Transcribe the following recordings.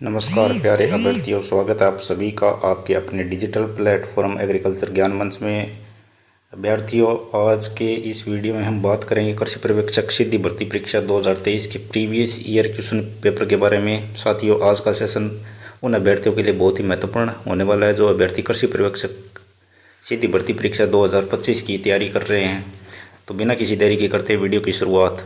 नमस्कार प्यारे अभ्यर्थियों, स्वागत है आप सभी का आपके अपने डिजिटल प्लेटफॉर्म एग्रीकल्चर ज्ञान मंच में। अभ्यर्थियों, आज के इस वीडियो में हम बात करेंगे कृषि पर्यवेक्षक सीधी भर्ती परीक्षा 2023 के प्रीवियस ईयर क्वेश्चन पेपर के बारे में। साथियों, आज का सेशन उन अभ्यर्थियों के लिए बहुत ही महत्वपूर्ण होने वाला है जो अभ्यर्थी कृषि पर्यवेक्षक सीधी भर्ती परीक्षा 2025 की तैयारी कर रहे हैं। तो बिना किसी देरी के करते वीडियो की शुरुआत।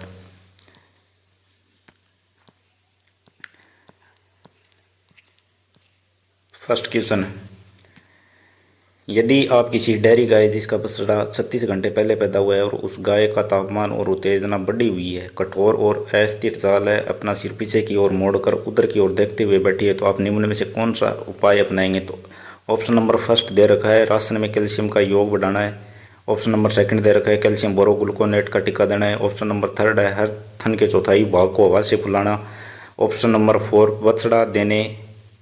फर्स्ट क्वेश्चन, यदि आप किसी डेयरी गाय जिसका बछड़ा 36 घंटे पहले पैदा हुआ है और उस गाय का तापमान और उत्तेजना बढ़ी हुई है, कठोर और अस्थिर चाल है, अपना सिर पीछे की ओर मोड़कर उधर की ओर देखते हुए बैठी है, तो आप निम्न में से कौन सा उपाय अपनाएंगे? तो ऑप्शन नंबर फर्स्ट दे रखा है राशन में कैल्शियम का योग बढ़ाना है। ऑप्शन नंबर सेकंड दे रखा है कैल्शियम बोरोग्लूकोनेट का टीका देना है। ऑप्शन नंबर थर्ड है हर थन के चौथाई भाग को हवा से फुलाना। ऑप्शन नंबर फोर बछड़ा देने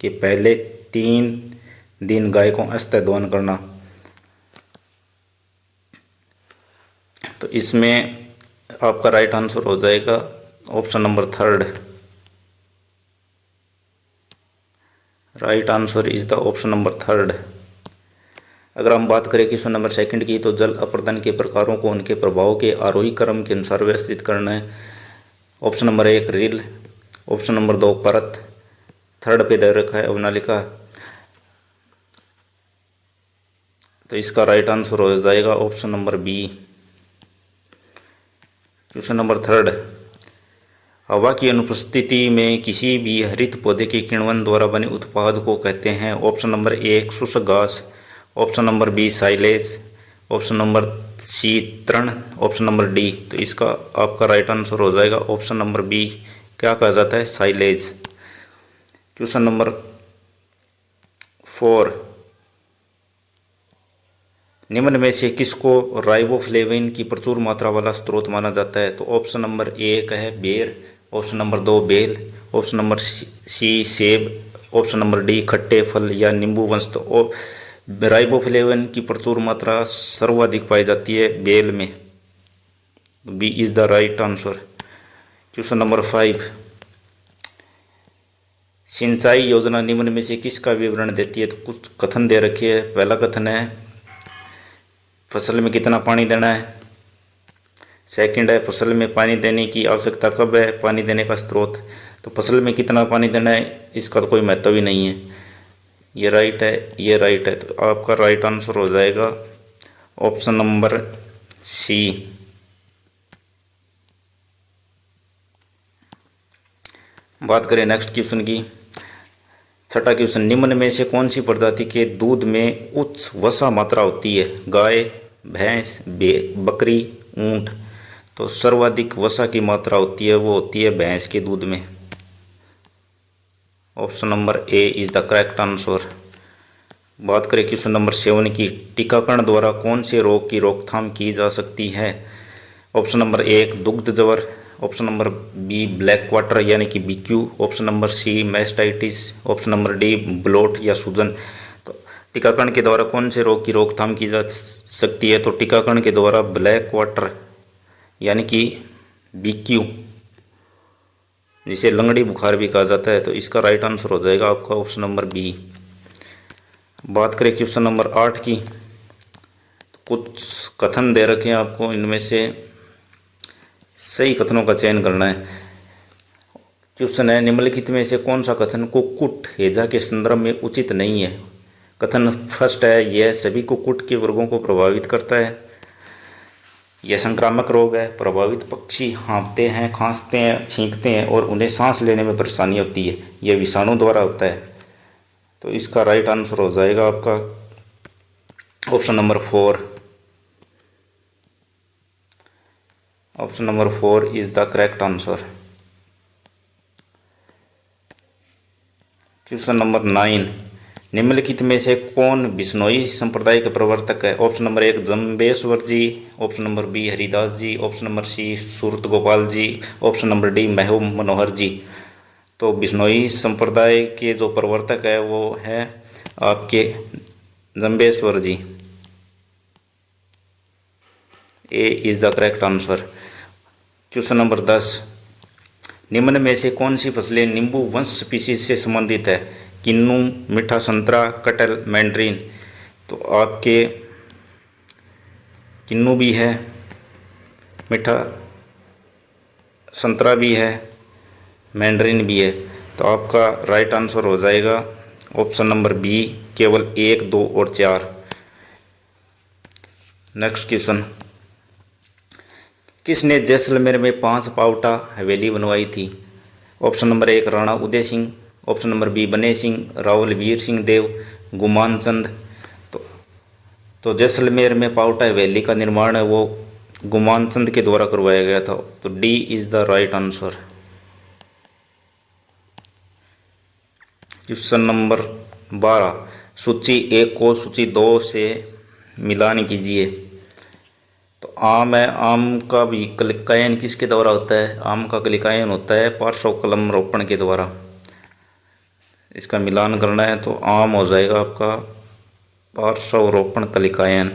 के पहले 3 दिन गाय को अस्त दोहन करना। तो इसमें आपका राइट आंसर हो जाएगा option number third. Right answer is the option number third. अगर हम बात करें क्वेश्चन नंबर सेकंड की, तो जल अपर्दन के प्रकारों को उनके प्रभाव के आरोही क्रम के अनुसार व्यवस्थित करना है। Option number 1 reel, option number 2 परत, थर्ड पे दे रखा है अवनालिका। तो इसका राइट आंसर हो जाएगा option number B. Question number third, हवा की अनुपस्थिति में किसी भी हरित पौधे के किण्वन द्वारा बने उत्पाद को कहते हैं? ऑप्शन नंबर 1 शुष्क घास, option number B silage, option number C तृण, ऑप्शन नंबर डी। तो इसका आपका राइट आंसर हो जाएगा ऑप्शन नंबर बी। क्या कहा जाता है? साइलेज। क्वेश्चन नंबर 4, निम्न में से किसको राइबोफ्लेविन की प्रचुर मात्रा वाला स्रोत माना जाता है? तो ऑप्शन नंबर 1 है बेर, ऑप्शन नंबर 2 बेल, ऑप्शन नंबर सी सेब, ऑप्शन नंबर डी खट्टे फल या नींबू वंश। तो राइबोफ्लेविन की प्रचुर मात्रा सर्वाधिक पाई जाती है बेल में। B is the right answer. Question number 5, सिंचाई योजना निम्न में से किसका विवरण देती है? तो कुछ कथन दे रखे है। पहला कथन है फसल में कितना पानी देना है। सेकंड है फसल में पानी देने की आवश्यकता कब है, पानी देने का स्रोत। तो फसल में कितना पानी देना है इसका तो कोई महत्व ही नहीं है। ये राइट है, ये राइट है। तो आपका राइट आंसर हो जाएगा ऑप्शन नंबर सी। बात करें नेक्स्ट क्वेश्चन की, छठा क्वेश्चन, निम्न में से कौन सी प्रजाति के दूध में उच्च वसा मात्रा होती है? गाय, भैंस, बकरी, ऊंट। तो सर्वाधिक वसा की मात्रा होती है वो होती है भैंस के दूध में। Option number A is the correct answer. बात करें क्वेश्चन नंबर 7 की, टीकाकरण द्वारा कौन से रोग की रोकथाम की जा सकती है? ऑप्शन नंबर 1 दुग्ध ज्वर, option number B black quarter यानी कि BQ, option number C mastitis, option number D bloat या सूजन। तो टीकाकरण के द्वारा कौन से रोग की रोकथाम की जा सकती है? तो टीकाकरण के द्वारा ब्लैक क्वार्टर यानी कि BQ, जिसे लंगड़ी बुखार भी कहा जाता है। तो इसका राइट आंसर हो जाएगा आपका ऑप्शन नंबर बी। बात करें क्वेश्चन नंबर 8 की, तो कुछ कथन दे रखे हैं आपको, इनमें से सही कथनों का चयन करना है। क्वेश्चन है निम्नलिखित में से कौन सा कथन कुक्कुट हैजा के संदर्भ में उचित नहीं है? कथन फर्स्ट है यह सभी कुक्कुट के वर्गों को प्रभावित करता है, यह संक्रामक रोग है, प्रभावित पक्षी हाँफते हैं, खांसते हैं, छींकते हैं और उन्हें सांस लेने में परेशानी होती है, यह विषाणु द्वारा होता है। तो इसका राइट आंसर हो जाएगा आपका option number 4। Option number 4 is the correct answer. Question number 9, निम्नलिखित में से कौन बिश्नोई संप्रदाय के प्रवर्तक है? ऑप्शन नंबर 1 जम्बेश्वर जी, ऑप्शन नंबर बी हरिदास जी, ऑप्शन नंबर सी सूरत Gopal ji, option number D महबूब मनोहर जी। तो बिश्नोई संप्रदाय के जो प्रवर्तक है वो है आपके Jambheshwar ji. A is the correct answer. Question number 10, निम्न में से कौन सी फसलें नींबू वंश स्पीशीज से संबंधित है? किन्नू, मीठा संतरा, कटहल, मैंड्रीन। तो आपके किन्नू भी है, मीठा संतरा भी है, मैंड्रीन भी है। तो आपका राइट आंसर हो जाएगा ऑप्शन नंबर बी, केवल 1, 2 और 4। नेक्स्ट क्वेश्चन, किसने जैसलमेर में 5 पावटा हवेली बनवाई थी? Option number 1 Rana Uday Singh, option number B बने सिंह, रावल वीर सिंह देव, गुमान चंद। तो जैसलमेर में पावटा हवेली का निर्माण है वो गुमान चंद के द्वारा करवाया गया था। तो D is the right answer. Question number 12, सूची 1 को सूची 2 से मिलान कीजिए। तो आम है, आम का भी क्लिकायन किसके द्वारा होता है? आम का क्लिकायन होता है पार्श्व कलम रोपण के द्वारा। इसका मिलान करना है तो आम हो जाएगा आपका पार्श्व रोपण क्लिकायन।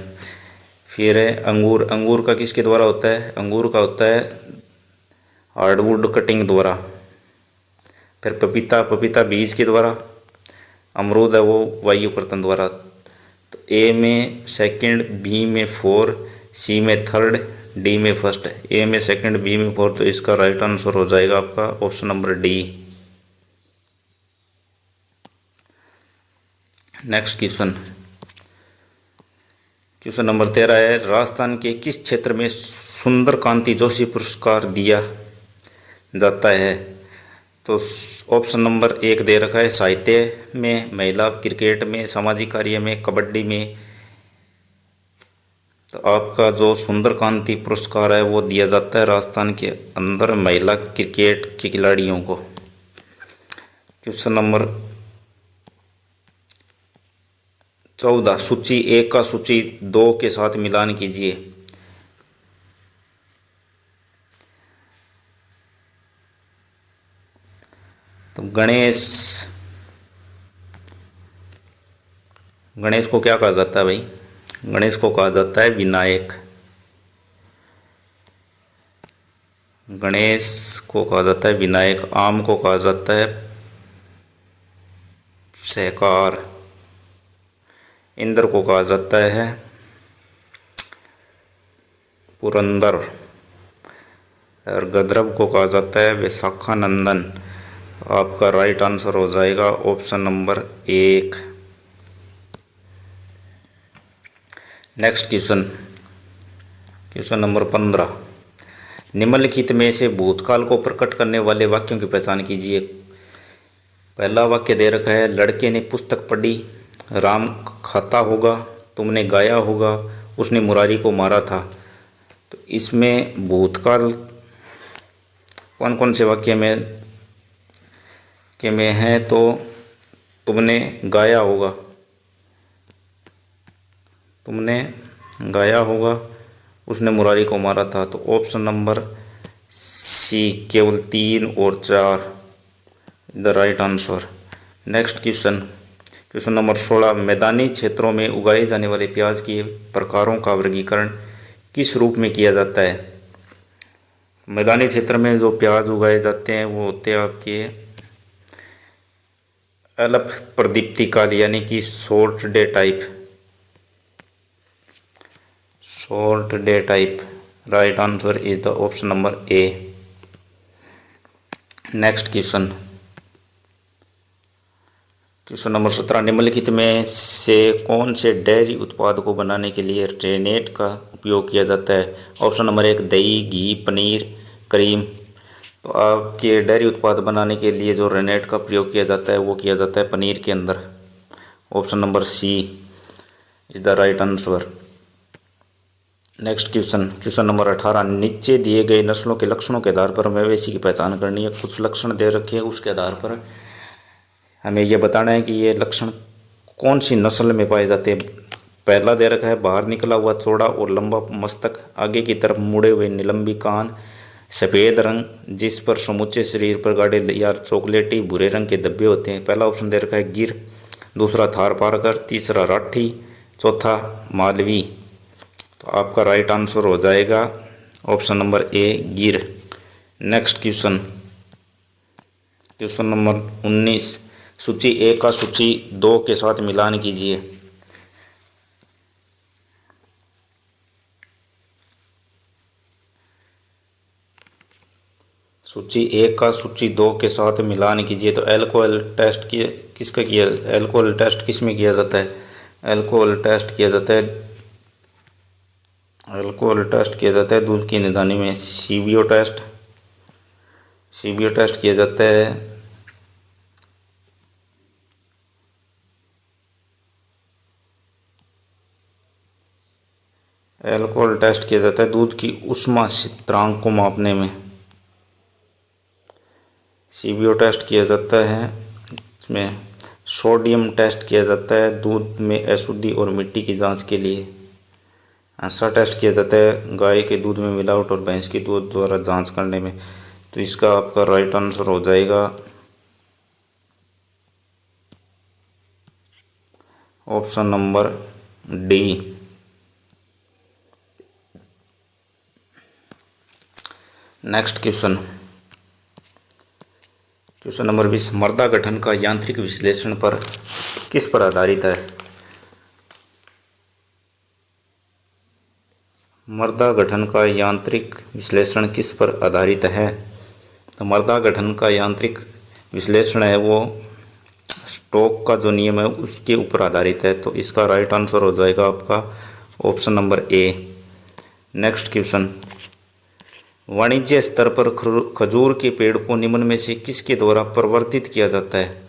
फिर है अंगूर, अंगूर का किसके द्वारा होता है? अंगूर का होता है हार्डवुड कटिंग द्वारा। फिर पपीता, पपीता बीज के द्वारा। अमरूद है वो वायु कर्तन द्वारा। तो ए में सेकंड, बी में 4, सी में थर्ड, डी में फर्स्ट। ए में सेकंड, बी में 4, तो इसका राइट आंसर हो जाएगा आपका option number D. Next question, question number 13 है, राजस्थान के किस क्षेत्र में सुंदर कांति जोशी पुरस्कार दिया जाता है? तो ऑप्शन नंबर 1 दे रखा है साहित्य में, महिला क्रिकेट में, सामाजिक कार्य में, कबड्डी में। तो आपका जो सुंदर कांति पुरस्कार है वो दिया जाता है राजस्थान के अंदर महिला क्रिकेट के खिलाड़ियों को। क्वेश्चन नंबर 14, सूची 1 का सूची 2 के साथ मिलान कीजिए। तो गणेश, गणेश को क्या कहा जाता है भाई? गणेश को कहा जाता है विनायक। गणेश को कहा जाता है विनायक। आम को कहा जाता है सहकार। इंद्र को कहा जाता है पुरंदर। और गंधर्व को कहा जाता है विशाखानंदन। आपका राइट आंसर हो जाएगा option number 1। Next question, question number 15, निम्नलिखित में से भूतकाल को प्रकट करने वाले वाक्यों की पहचान कीजिए। पहला वाक्य दे रखा है, लड़के ने पुस्तक पढ़ी, राम खाता होगा, तुमने गाया होगा, उसने मुरारी को मारा था। तो इसमें भूतकाल कौन कौन से वाक्य में है? तो तुमने गाया होगा, तुमने गाया होगा, उसने मुरारी को मारा था। तो ऑप्शन नंबर सी, केवल 3 और 4 the right answer. Next question, question number 16, मैदानी क्षेत्रों में उगाए जाने वाले प्याज के प्रकारों का वर्गीकरण किस रूप में किया जाता है? मैदानी क्षेत्र में जो प्याज उगाए जाते हैं वो होते हैं आपके अल्प प्रदीप्ति काल, यानी कि short day type. Short day type. Right answer is the option number A. Next question, question number 17, निम्नलिखित में से कौन से डेयरी उत्पाद को बनाने के लिए रेनेट का उपयोग किया जाता है? ऑप्शन नंबर 1 दही, घी, पनीर, क्रीम। तो आपके डेयरी उत्पाद बनाने के लिए जो रेनेट का प्रयोग किया जाता है वो किया जाता है पनीर के अंदर। Option number C is the right answer. Next question, question number 18, नीचे दिए गए नस्लों के लक्षणों के आधार पर मवेशी की पहचान करनी है। कुछ लक्षण दे रखे हैं, उसके आधार पर हमें यह बताना है कि ये लक्षण कौन सी नस्ल में पाए जाते हैं। पहला दे रखा है, बाहर निकला हुआ चौड़ा और लंबा मस्तक, आगे की तरफ मुड़े हुए निलंबी कान, सफ़ेद रंग जिस पर समूचे शरीर पर गाढ़े या चॉकलेटी भूरे रंग के धब्बे होते हैं। पहला ऑप्शन दे रखा है गिर, दूसरा थार पारकर, तीसरा राठी, चौथा मालवी। तो आपका राइट आंसर हो जाएगा ऑप्शन नंबर ए गिर। नेक्स्ट क्वेश्चन, क्वेश्चन नंबर 19, सूची 1 का सूची 2 के साथ मिलान कीजिए। सूची 1 का सूची 2 के साथ मिलान कीजिए। तो एल्कोहल टेस्ट किए किसका किया, एल्कोहल टेस्ट किस में किया जाता है? एल्कोहल टेस्ट किया जाता है, एल्कोहल टेस्ट किया जाता है दूध की निदानी में। सीबीओ टेस्ट, सीबीओ टेस्ट किया जाता है एल्कोहल टेस्ट किया जाता है दूध की ऊष्मा स्थिरांक को मापने में। सीबीओ टेस्ट किया जाता है, इसमें सोडियम टेस्ट किया जाता है दूध में अशुद्धि और मिट्टी की जांच के लिए। ऐसा टेस्ट किया जाता है गाय के दूध में मिलावट और भैंस के दूध द्वारा जांच करने में। तो इसका आपका राइट आंसर हो जाएगा option number D. Next question, question number 20, मृदा गठन का यांत्रिक विश्लेषण पर किस पर आधारित है? मृदा गठन का यांत्रिक विश्लेषण किस पर आधारित है? तो मृदा गठन का यांत्रिक विश्लेषण है वो स्टोक का जो नियम है उसके ऊपर आधारित है। तो इसका राइट आंसर हो जाएगा आपका ऑप्शन नंबर ए। नेक्स्ट क्वेश्चन, वाणिज्य स्तर पर खजूर के पेड़ को निम्न में से किसके द्वारा प्रवर्धित किया जाता है?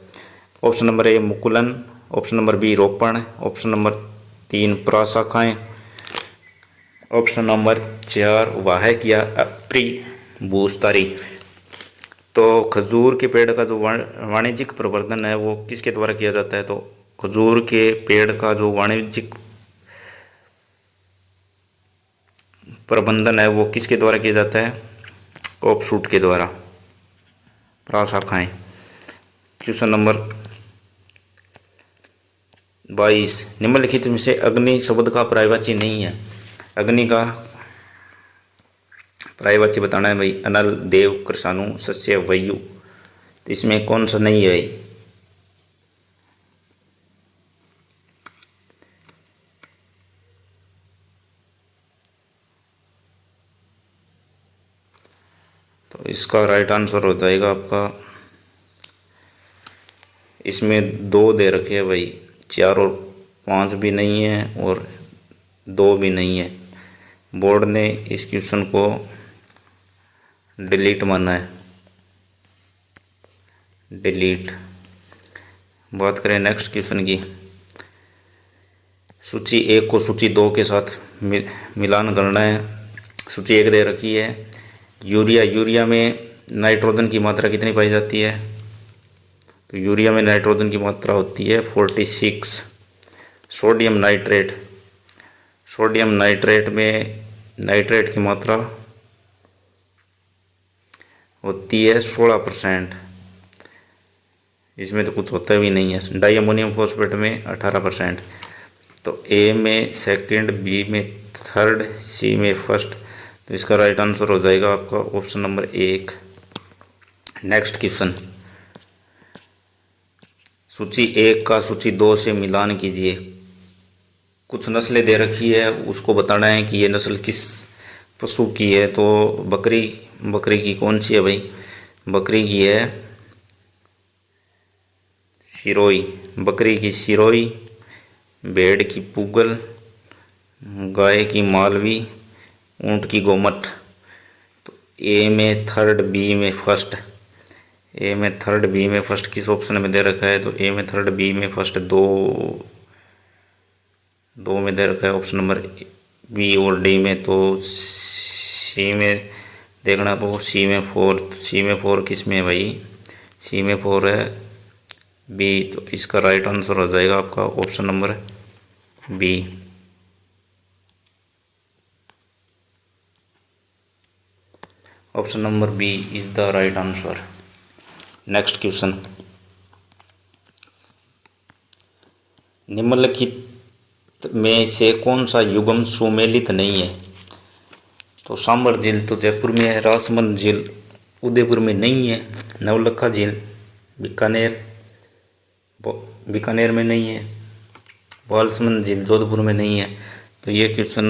ऑप्शन नंबर ए मुकुलन, ऑप्शन नंबर बी रोपण, ऑप्शन नंबर 3 प्रशाखाएं, ऑप्शन नंबर 4 वाहक या अपरिभूस्तारी। तो खजूर के पेड़ का जो वाणिज्यिक प्रवर्धन है वो किसके द्वारा किया जाता है? तो खजूर के पेड़ का जो वाणिज्यिक प्रबंधन है वो किसके द्वारा किया जाता है? ऑफशूट के द्वारा, प्रशाखाएं। क्वेश्चन नंबर 22, निम्नलिखित में से अग्नि शब्द का पर्यायवाची नहीं है। अग्नि का पर्यायवाची बताना है भाई। अनल, देव, कृषाणु, सस्य, वायु। तो इसमें कौन सा नहीं है भाई? तो इसका राइट आंसर हो जाएगा आपका, इसमें 2 दे रखे हैं भाई, 4 और 5 भी नहीं है और 2 भी नहीं है। बोर्ड ने इस क्वेश्चन को डिलीट माना है, डिलीट। बात करें नेक्स्ट क्वेश्चन की, सूची 1 को सूची 2 के साथ मिलान करना है। सूची 1 दे रखी है यूरिया, यूरिया में नाइट्रोजन की मात्रा कितनी पाई जाती है? तो यूरिया में नाइट्रोजन की मात्रा होती है 46। सोडियम नाइट्रेट, सोडियम नाइट्रेट में नाइट्रेट की मात्रा होती है 16%। इसमें तो कुछ होता भी नहीं है। डाई अमोनियम फॉस्फेट में 18%। तो ए में सेकंड, बी में थर्ड, सी में फर्स्ट। तो इसका राइट आंसर हो जाएगा आपका ऑप्शन नंबर 1। नेक्स्ट क्वेश्चन, सूची 1 का सूची 2 से मिलान कीजिए। कुछ नस्लें दे रखी है, उसको बताना है कि ये नस्ल किस पशु की है। तो बकरी, बकरी की कौन सी है भाई? बकरी की है सिरोही, बकरी की सिरोही, भेड़ की पूगल, गाय की मालवी, ऊंट की गोमट। तो ए में थर्ड, बी में फर्स्ट। ए में थर्ड, बी में फर्स्ट किस ऑप्शन में दे रखा है? तो ए में थर्ड, बी में फर्स्ट, दो में दे रखा है ऑप्शन नंबर बी और डी में। तो सी में देखना तो सी में 4। सी में 4 किस में है भाई? सी में 4 है बी। तो इसका राइट आंसर हो जाएगा आपका option number B. Option number B is the right answer. Next question, निम्नलिखित में से कौन सा युग्म सुमेलित नहीं है? तो सांबर झील तो जयपुर में है, राजसमंद झील उदयपुर में नहीं है, नवलखा झील बीकानेर, बीकानेर में नहीं है। बालसमंद झील जोधपुर में नहीं है। तो ये क्वेश्चन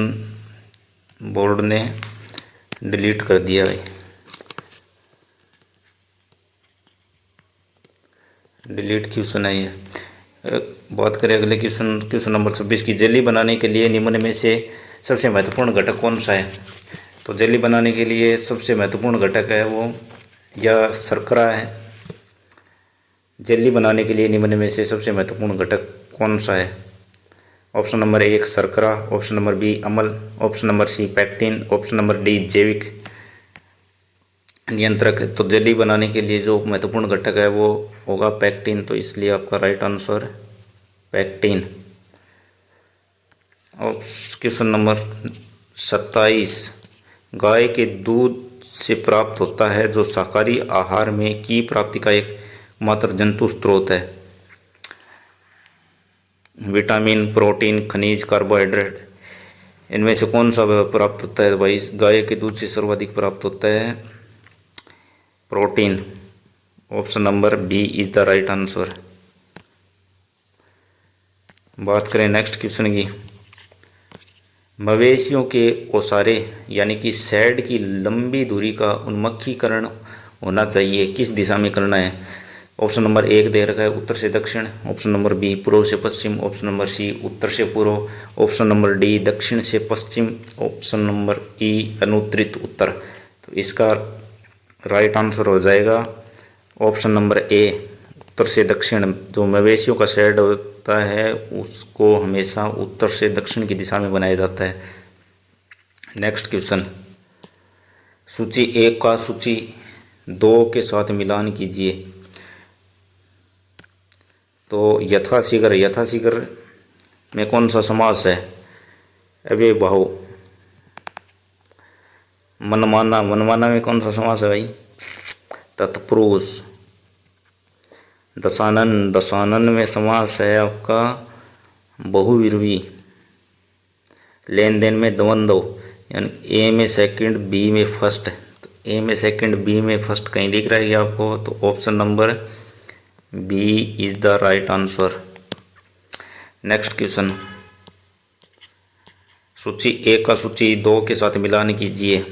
बोर्ड ने डिलीट कर दिया है, डिलीट क्वेश्चन है ये। बात करें अगले क्वेश्चन, क्वेश्चन नंबर 26 की। जेली बनाने के लिए निम्न में से सबसे महत्वपूर्ण घटक कौन सा है? तो जेली बनाने के लिए सबसे महत्वपूर्ण घटक है वो या शर्करा है। जेली बनाने के लिए निम्न में से सबसे महत्वपूर्ण घटक कौन सा है? ऑप्शन नंबर 1 शर्करा, ऑप्शन नंबर बी अम्ल, option number C pectin, option number D जैविक नियंत्रक। तो जेली बनाने के लिए जो महत्वपूर्ण घटक है वो होगा पैक्टिन। तो इसलिए आपका राइट आंसर पैक्टिन। और क्वेश्चन नंबर 27, गाय के दूध से प्राप्त होता है जो शाकाहारी आहार में की प्राप्ति का एक मात्र जंतु स्रोत है। विटामिन, प्रोटीन, खनिज, कार्बोहाइड्रेट, इनमें से कौन सा प्राप्त होता है? भाई गाय के दूध से सर्वाधिक प्राप्त होता है protein. Option number B is the right answer. बात करें नेक्स्ट क्वेश्चन की। मवेशियों के ओसारे यानी कि सैड की लंबी दूरी का उन्मुखीकरण होना चाहिए, किस दिशा में करना है? ऑप्शन नंबर 1 दे रखा है उत्तर से दक्षिण, ऑप्शन नंबर बी पूर्व से पश्चिम, ऑप्शन नंबर सी उत्तर से पूर्व, ऑप्शन नंबर डी दक्षिण से पश्चिम, ऑप्शन नंबर ई अनुत्तरित उत्तर। तो इसका राइट आंसर हो जाएगा ऑप्शन नंबर ए उत्तर से दक्षिण। जो मवेशियों का शेड होता है उसको हमेशा उत्तर से दक्षिण की दिशा में बनाया जाता है। नेक्स्ट क्वेश्चन, सूची 1 का सूची 2 के साथ मिलान कीजिए। तो यथाशीघ्र, यथाशीघ्र में कौन सा समास है? अव्ययभाव। मनमाना, मनमाना में कौन सा समास है भाई? तत्पुरुष। दशानन, दशानन में समास है आपका बहुविर्वी। लेन देन में द्वंद्व, यानी ए में सेकंड बी में फर्स्ट। तो ए में सेकंड बी में फर्स्ट कहीं दिख रहा है क्या आपको? तो option number B is the right answer. Next question, सूची 1 का सूची 2 के साथ मिलान कीजिए।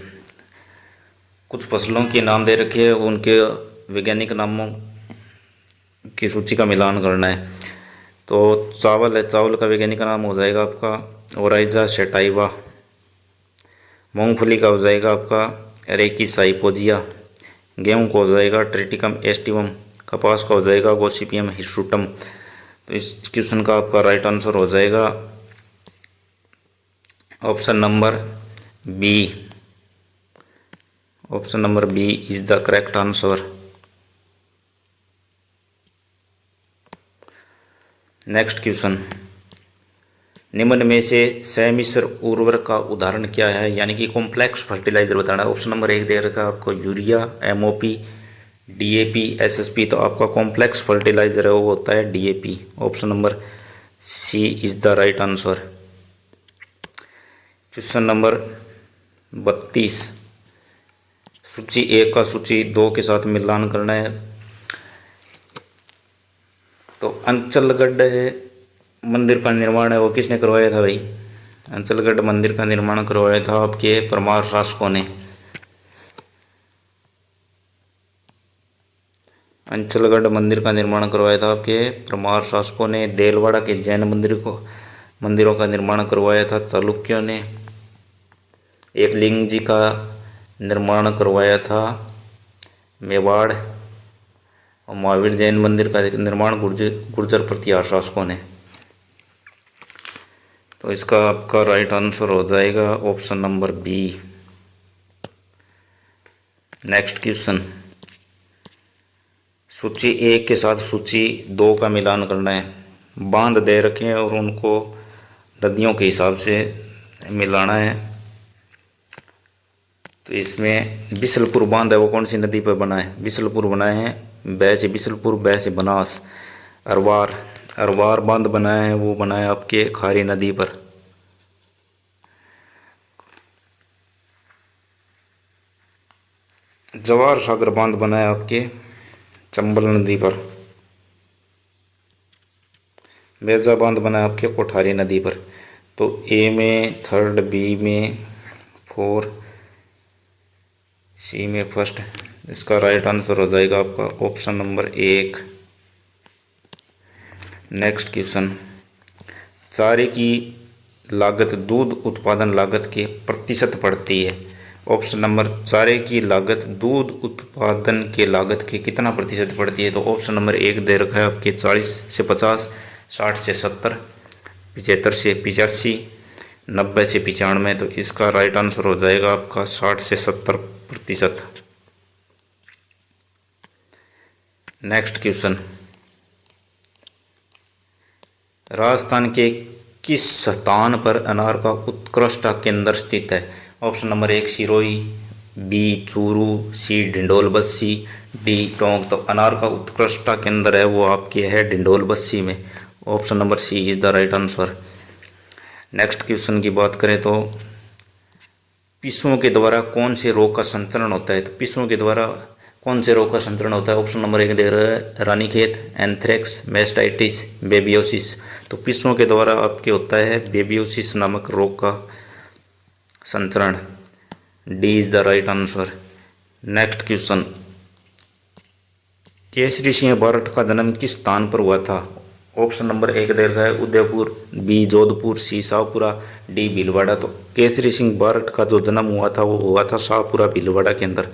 कुछ फसलों के नाम दे रखे हैं, उनके वैज्ञानिक नामों की सूची का मिलान करना है। तो चावल है, चावल का वैज्ञानिक नाम हो जाएगा आपका ओराइजा सेटाइवा। मूंगफली का हो जाएगा आपका एरेकिस हाइपोजिया। गेहूं को हो जाएगा ट्रिटिकम एस्टिवम। कपास का हो जाएगा गोसिपियम हिर्सुटम। तो इस क्वेश्चन का आपका राइट आंसर हो जाएगा option number B. Option number B is the correct answer. Next question, निम्न में से समिश्र उर्वरक का उदाहरण क्या है? यानी कि कॉम्प्लेक्स फर्टिलाइजर बताना है। ऑप्शन नंबर 1 दे रखा है आपको यूरिया, एमओपी, डीएपी, एसएसपी। तो आपका कॉम्प्लेक्स फर्टिलाइजर है वो होता है DAP. Option number C is the right answer. Question number 32, सूची 1 का सूची 2 के साथ मिलान करना है। तो अंचलगढ़ मंदिर का निर्माण है वो किसने करवाया था भाई? अंचलगढ़ मंदिर का निर्माण करवाया था आपके परमार शासकों ने। अंचलगढ़ मंदिर का निर्माण करवाया था आपके परमार शासकों ने। देलवाड़ा के जैन मंदिरों का निर्माण करवाया था चालुक्यों ने। एकलिंग जी का निर्माण करवाया था मेवाड़। और महावीर जैन मंदिर का निर्माण गुर्जर प्रतिहार शासकों ने। तो इसका आपका राइट आंसर हो जाएगा option number B. Next question, सूची 1 के साथ सूची 2 का मिलान करना है। बांध दे रखे हैं और उनको नदियों के हिसाब से मिलाना है। तो इसमें बिसलपुर बांध है वो कौन सी नदी पर बना है? बिसलपुर बना है बै से बिसलपुर, बै से बनास। अरवार बांध बनाया है वो बना है आपके खारी नदी पर। जवाहर सागर बांध बना है आपके चंबल नदी पर। बेजा बांध बना है आपके कोठारी नदी पर। तो ए में थर्ड, बी में फोर, सी में फर्स्ट। इसका राइट आंसर हो जाएगा आपका ऑप्शन नंबर 1। नेक्स्ट क्वेश्चन, चारे की लागत दूध उत्पादन लागत के प्रतिशत पड़ती है। ऑप्शन नंबर, चारे की लागत दूध उत्पादन के लागत के कितना प्रतिशत पड़ती है। तो ऑप्शन नंबर 1 दे रखा है आपके 40 से 50, 60 से 70, 75 से 85, 90 से 95। तो इसका राइट आंसर हो जाएगा आपका 60 से 70%। नेक्स्ट क्वेश्चन, राजस्थान के किस स्थान पर अनार का उत्कृष्ट केंद्र स्थित है। Option number 1 Sirohi, B Churu, C Dindol Bassi, D Tonk. तो अनार का उत्कृष्ट केंद्र है वो आपके है डिंडोल बस्सी में। Option number C is the right answer. Next question की बात करें तो पिस्सुओं के द्वारा कौन से रोग का संचरण होता है। तो पिस्सुओं के द्वारा कौन से रोग का संचरण होता है। ऑप्शन नंबर 1 दे रहा है रानीखेत, एंथ्रेक्स, मेस्टाइटिस, बेबियोसिस। तो पिस्सुओं के द्वारा आपके होता है बेबियोसिस नामक रोग का संचरण। D is the right answer. Next question, Kesari Singh Barath का जन्म किस स्थान पर हुआ था। ऑप्शन नंबर 1 दे रखा है उदयपुर, बी जोधपुर, सी शाहपुरा, डी भीलवाड़ा। तो केसरी सिंह बारठ का जो जन्म हुआ था वो हुआ था शाहपुरा भीलवाड़ा के अंदर।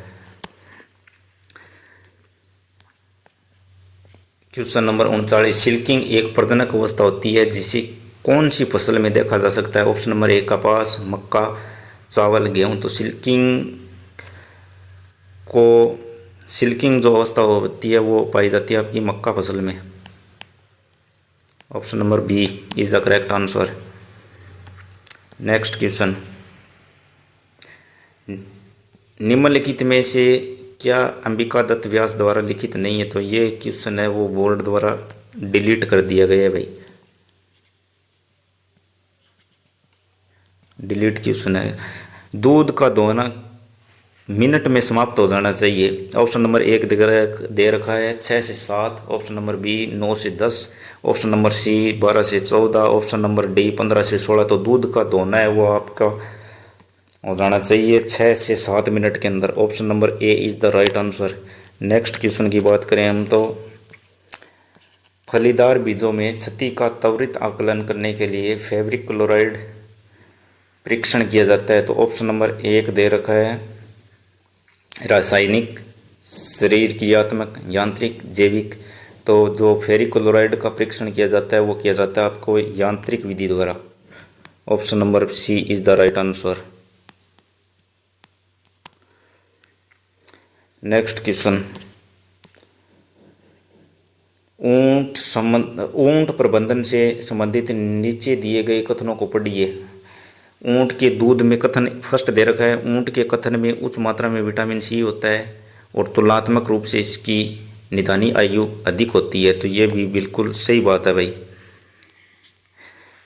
क्वेश्चन नंबर 39, सिल्किंग एक प्रजनक अवस्था होती है जिसे कौन सी फसल में देखा जा सकता है। ऑप्शन नंबर 1 कपास, मक्का, चावल, गेहूं। तो सिल्किंग जो अवस्था होती है वो पाई जाती है आपकी मक्का फसल में। Option number B is the correct answer. Next question, निम्नलिखित में से क्या अंबिका दत्त व्यास द्वारा लिखित नहीं है। तो ये क्वेश्चन है वो बोर्ड द्वारा डिलीट कर दिया गया है भाई, डिलीट क्वेश्चन है। दूध का दोहना मिनट में समाप्त हो जाना चाहिए। ऑप्शन नंबर 1 दे रखा है 6 से 7, ऑप्शन नंबर बी 9 से 10, ऑप्शन नंबर सी 12 से 14, ऑप्शन नंबर डी 15 से 16। तो दूध का दोहना है वो आपका हो जाना चाहिए 6 से 7 मिनट के अंदर। Option number A is the right answer. Next question की बात करें हम तो फलीदार बीजों में क्षति का त्वरित आकलन करने के लिए फेब्रिक क्लोराइड परीक्षण किया जाता है। तो ऑप्शन नंबर 1 दे रखा है रासायनिक, शरीर क्रियात्मक, यांत्रिक, जैविक। तो जो फेरिक क्लोराइड का परीक्षण किया जाता है वो किया जाता है आपको यांत्रिक विधि द्वारा। Option number C is the right answer. Next question, ऊंट प्रबंधन से संबंधित नीचे दिए गए कथनों को पढ़िए। ऊंट के दूध में कथन फर्स्ट दे रखा है ऊंट के कथन में उच्च मात्रा में विटामिन सी होता है और तुलनात्मक रूप से इसकी निदानी आयु अधिक होती है। तो ये भी बिल्कुल सही बात है भाई।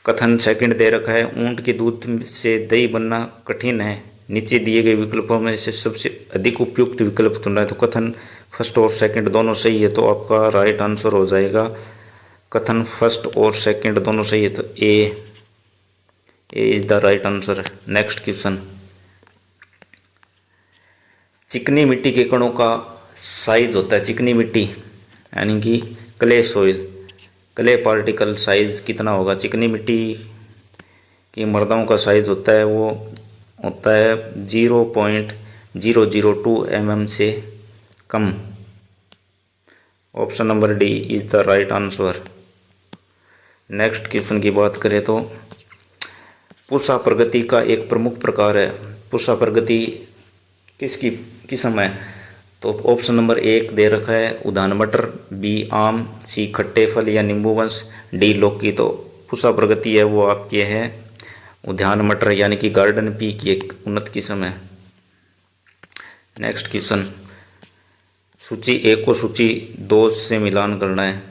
कथन सेकंड दे रखा है ऊंट के दूध से दही बनना कठिन है। नीचे दिए गए विकल्पों में से सबसे अधिक उपयुक्त विकल्प चुनना है। तो कथन फर्स्ट और सेकंड दोनों सही है तो आपका राइट आंसर हो जाएगा कथन फर्स्ट और सेकंड दोनों सही है तो A is the right answer. Next question, चिकनी मिट्टी के कणों का साइज होता है चिकनी मिट्टी यानी कि clay soil, clay particle size कितना होगा। चिकनी मिट्टी की मर्दाओं का साइज होता है वो होता है 0.002 mm से कम। Option number D is the right answer. Next question की बात करें तो पूषा प्रगति का एक प्रमुख प्रकार है। पूषा प्रगति किसकी किस्म है। तो ऑप्शन नंबर 1 दे रखा है उद्यान मटर, बी आम, सी खट्टे फल या नींबू वंश, डी लौकी। तो पूषा प्रगति है वो आपके है उद्यान मटर यानी कि गार्डन पी की एक उन्नत किस्म है। नेक्स्ट क्वेश्चन, सूची 1 को सूची 2 से मिलान करना है।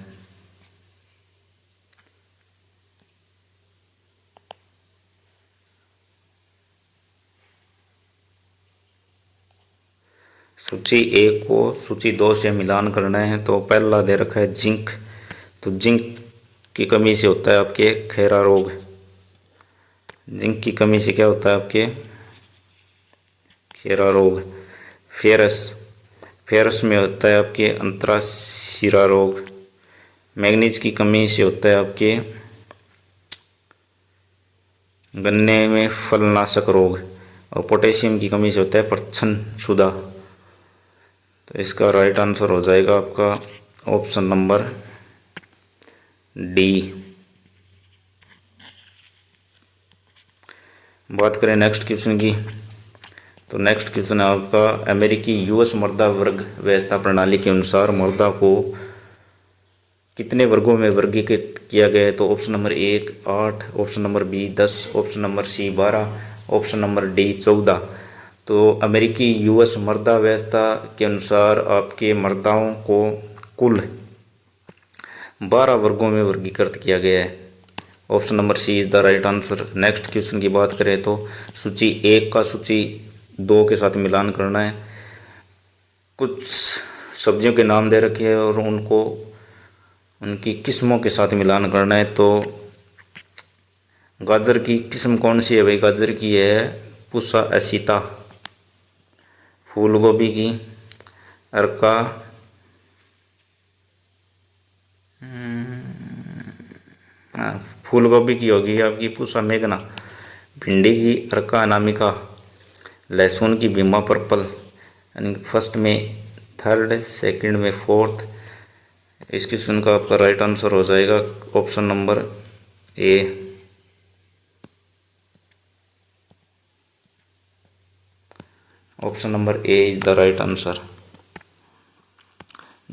सूची एक को सूची दो से मिलान करना है। तो पहला दे रखा है जिंक, तो जिंक की कमी से होता है आपके खेरा रोग। जिंक की कमी से क्या होता है आपके खेरा रोग। फेरस, फेरस में होता है आपके अंतराशिरा रोग। मैग्नीज की कमी से होता है आपके गन्ने में फलनाशक रोग। और पोटेशियम की कमी से होता है परछन छुदा। तो इसका राइट आंसर हो जाएगा आपका ऑप्शन नंबर डी। बात करें नेक्स्ट क्वेश्चन की, तो नेक्स्ट क्वेश्चन है आपका अमेरिकी यूएस मर्दा वर्ग व्यवस्था प्रणाली के अनुसार मर्दा को कितने वर्गों में वर्गीकृत किया गया है। तो option number 1 8, option number B 10, option number C 12, option number D 14। तो अमेरिकी यूएस मर्दा व्यवस्था के अनुसार आपके मर्दाओं को कुल 12 वर्गों में वर्गीकृत किया गया है। Option number C is the right answer. Next question की बात करें तो सूची एक का सूची दो के साथ मिलान करना है। कुछ सब्जियों के नाम दे रखे हैं और उनको उनकी किस्मों के साथ मिलान करना है। तो गाजर की किस्म कौन सी है भाई, गाजर की है पुसा एसिता। फूल गोभी की अर्का फूल गोभी की होगी आपकी पुसा मेघना। भिंडी की अर्का अनामिका। लहसुन की बीमा पर्पल। यानी फर्स्ट में थर्ड, सेकंड में फोर्थ। इस क्वेश्चन का आपका राइट आंसर हो जाएगा option number A. Option number A is the right answer.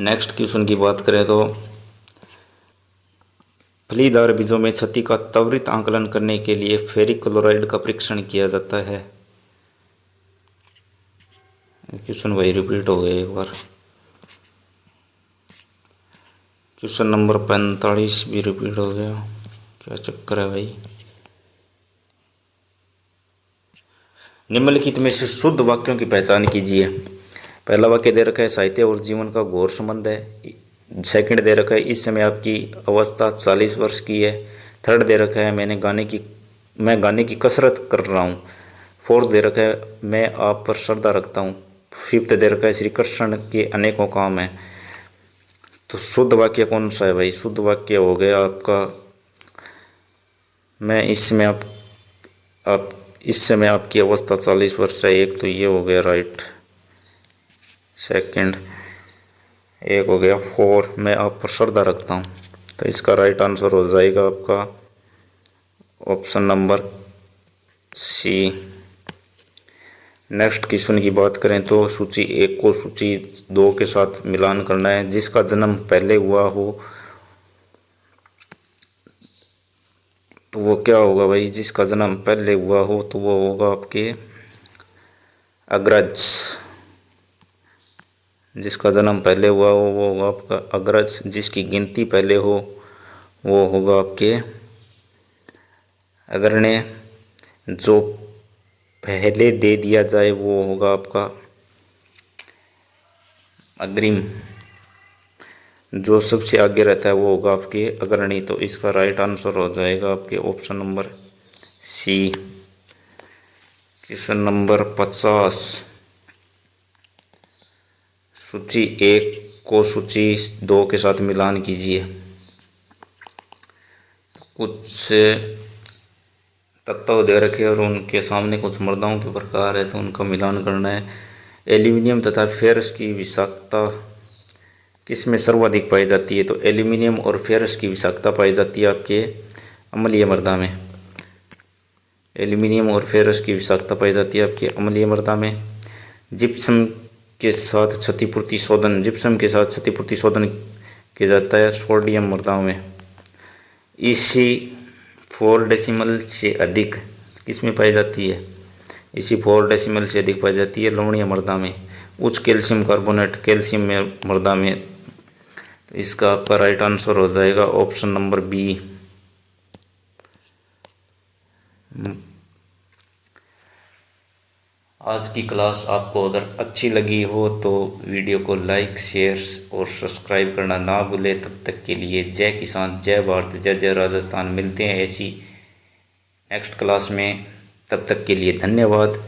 Next question की बात करें तो फलीदार बीजों में क्षति का त्वरित आंकलन करने के लिए फेरिक क्लोराइड का परीक्षण किया जाता है। क्वेश्चन वही रिपीट हो गया एक बार। क्वेश्चन नंबर 45 भी रिपीट हो गया, क्या चक्कर है भाई। निम्नलिखित में से शुद्ध वाक्यों की पहचान कीजिए। पहला वाक्य दे रखा है साहित्य और जीवन का घोर संबंध है। सेकंड दे रखा है इस समय आपकी अवस्था 40 वर्ष की है। थर्ड दे रखा है मैं गाने की कसरत कर रहा हूँ। फोर्थ दे रखा है मैं आप पर श्रद्धा रखता हूँ। फिफ्थ दे रखा है श्री कृष्ण के अनेकों काम हैं। तो शुद्ध वाक्य कौन सा है भाई, शुद्ध वाक्य हो गया आपका मैं इस समय आपकी अवस्था 40 वर्ष है। एक तो ये हो गया राइट, सेकंड एक हो गया फोर मैं आप पर श्रद्धा रखता हूँ। तो इसका राइट आंसर हो जाएगा आपका option number C. Next question की बात करें तो सूची एक को सूची दो के साथ मिलान करना है। जिसका जन्म पहले हुआ हो तो वो क्या होगा भाई, जिसका जन्म पहले हुआ हो तो वो होगा आपके अग्रज। जिसका जन्म पहले हुआ हो वो होगा आपका अग्रज। जिसकी गिनती पहले हो वो होगा आपके अग्रण्य। जो पहले दे दिया जाए वो होगा आपका अग्रिम। जो सबसे आगे रहता है वो होगा आपके अग्रणी। तो इसका राइट आंसर हो जाएगा आपके option number C. Question number 50 सूची एक को सूची दो के साथ मिलान कीजिए। कुछ तत्व दे रखे और उनके सामने कुछ मर्दाओं के प्रकार है तो उनका मिलान करना है। एल्यूमिनियम तथा फेरस की विषाक्तता किस में सर्वाधिक पाई जाती है। तो एल्यूमिनियम और फेरस की विषाक्तता पाई जाती है आपके अम्लीय मृदा में। एल्यूमिनियम और फेरस की विषाक्तता पाई जाती है आपके अम्लीय मृदा में। जिप्सम के साथ क्षतिपूर्ति शोधन किया जाता है सोडियम मृदाओं में। इसी 4 डेसिमल से अधिक किस में पाई जाती है, इसी 4 डेसिमल से अधिक पाई जाती है लवणीय मृदा में। उच्च कैल्शियम कार्बोनेट कैल्शियम में मृदा में। तो इसका आपका राइट आंसर हो जाएगा ऑप्शन नंबर बी। आज की क्लास आपको अगर अच्छी लगी हो तो वीडियो को लाइक शेयर और सब्सक्राइब करना ना भूलें। तब तक के लिए जय किसान, जय भारत, जय जय राजस्थान। मिलते हैं ऐसी नेक्स्ट क्लास में, तब तक के लिए धन्यवाद।